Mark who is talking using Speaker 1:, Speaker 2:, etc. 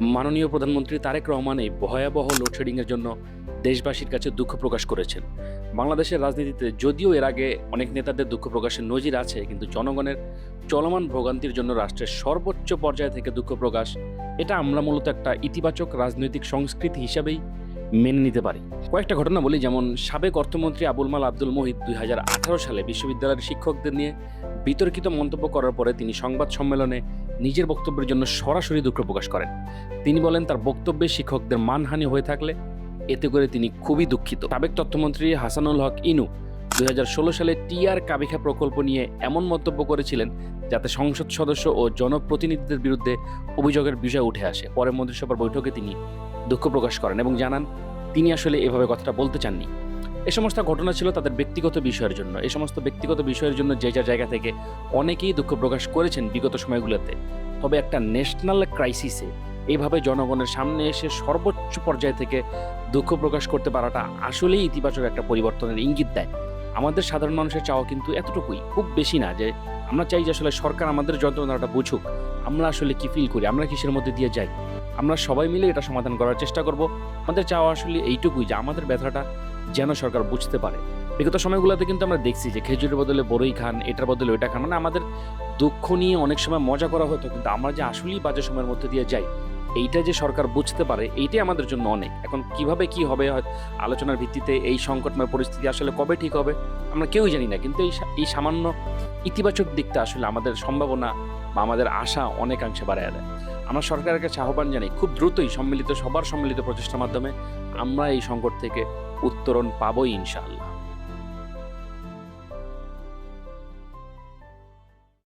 Speaker 1: মাননীয় প্রধানমন্ত্রী তারেক রহমান এই ভয়াবহ লোডশেডিংয়ের জন্য দেশবাসীর কাছে দুঃখ প্রকাশ করেছেন। বাংলাদেশের রাজনীতিতে যদিও এর আগে অনেক নেতাদের দুঃখ প্রকাশের নজির আছে, কিন্তু জনগণের চলমান ভোগান্তির জন্য রাষ্ট্রের সর্বোচ্চ পর্যায় থেকে দুঃখ প্রকাশ, এটা আমরা মূলত একটা ইতিবাচক রাজনৈতিক সংস্কৃতি হিসাবেই মেনে নিতে পারি। কয়েকটা ঘটনা বলি, যেমন সাবেক অর্থমন্ত্রী আবুল মাল আব্দুল মুহিত 2018 সালে বিশ্ববিদ্যালয়ের শিক্ষকদের নিয়ে বিতর্কিত মন্তব্য করার পরে তিনি সংবাদ সম্মেলনে নিজের বক্তব্যের জন্য সরাসরি দুঃখ প্রকাশ করেন। তিনি বলেন তার বক্তব্যে শিক্ষকদের মানহানি হয়ে থাকলে এতে করে তিনি খুবই দুঃখিত। সাবেক তথ্যমন্ত্রী হাসানুল হক ইনু 2016 সালে টিআর কাবিখা প্রকল্প নিয়ে এমন মন্তব্য করেছিলেন যাতে সংসদ সদস্য ও জনপ্রতিনিধিদের বিরুদ্ধে অভিযোগের বিষয় উঠে আসে। পরে মন্ত্রিসভার বৈঠকে তিনি দুঃখ প্রকাশ করেন এবং জানান তিনি আসলে এভাবে কথাটা বলতে চাননি। এ সমস্ত ঘটনা ছিল তাদের ব্যক্তিগত বিষয়ের জন্য। এই সমস্ত ব্যক্তিগত বিষয়ের জন্য যে যা জায়গা থেকে অনেকেই দুঃখ প্রকাশ করেছেন বিগত সময়গুলোতে। তবে একটা ন্যাশনাল ক্রাইসিসে এইভাবে জনগণের সামনে এসে সর্বোচ্চ পর্যায় থেকে দুঃখ প্রকাশ করতে পারাটা আসলেই ইতিবাচক একটা পরিবর্তনের ইঙ্গিত দেয়। আমাদের সাধারণ মানুষের চাওয়া কিন্তু এতটুকুই, খুব বেশি না, যে আমরা চাই যে আসলে সরকার আমাদের যন্ত্রণাটা বুঝুক, আমরা আসলে কি ফিল করি, আমরা কিসের মধ্যে দিয়ে যাই, আমরা সবাই মিলে এটা সমাধান করার চেষ্টা করব। আমাদের চাওয়া আসলে এইটুকুই যে আমাদের ব্যথাটা যেন সরকার বুঝতে পারে। বিগত সময়গুলোতে কিন্তু আমরা দেখছি যে খেজুরের বদলে বড়ই খান, এটার বদলে ওইটা খান, মানে আমাদের দুঃখ নিয়ে অনেক সময় মজা করা হতো, কিন্তু আমরা যে আসলেই বাজে সময়ের মধ্যে দিয়ে যাই, এইটা যে সরকার বুঝতে পারে এইটাই আমাদের জন্য অনেক। এখন কিভাবে কি হবে আলোচনার ভিত্তিতে এই সংকটময় পরিস্থিতি আসলে কবে ঠিক হবে আমরা কেউই জানি না, কিন্তু এই সামান্য ইতিবাচক দিকটা আসলে আমাদের সম্ভাবনা বা আমাদের আশা অনেকাংশে বাড়ায় দেয়। আমরা সরকারের কাছে আহ্বান জানাই খুব দ্রুতই সবার সম্মিলিত প্রচেষ্টার মাধ্যমে আমরা এই সংকট থেকে উত্তরণ পাবোই ইনশাআল্লাহ।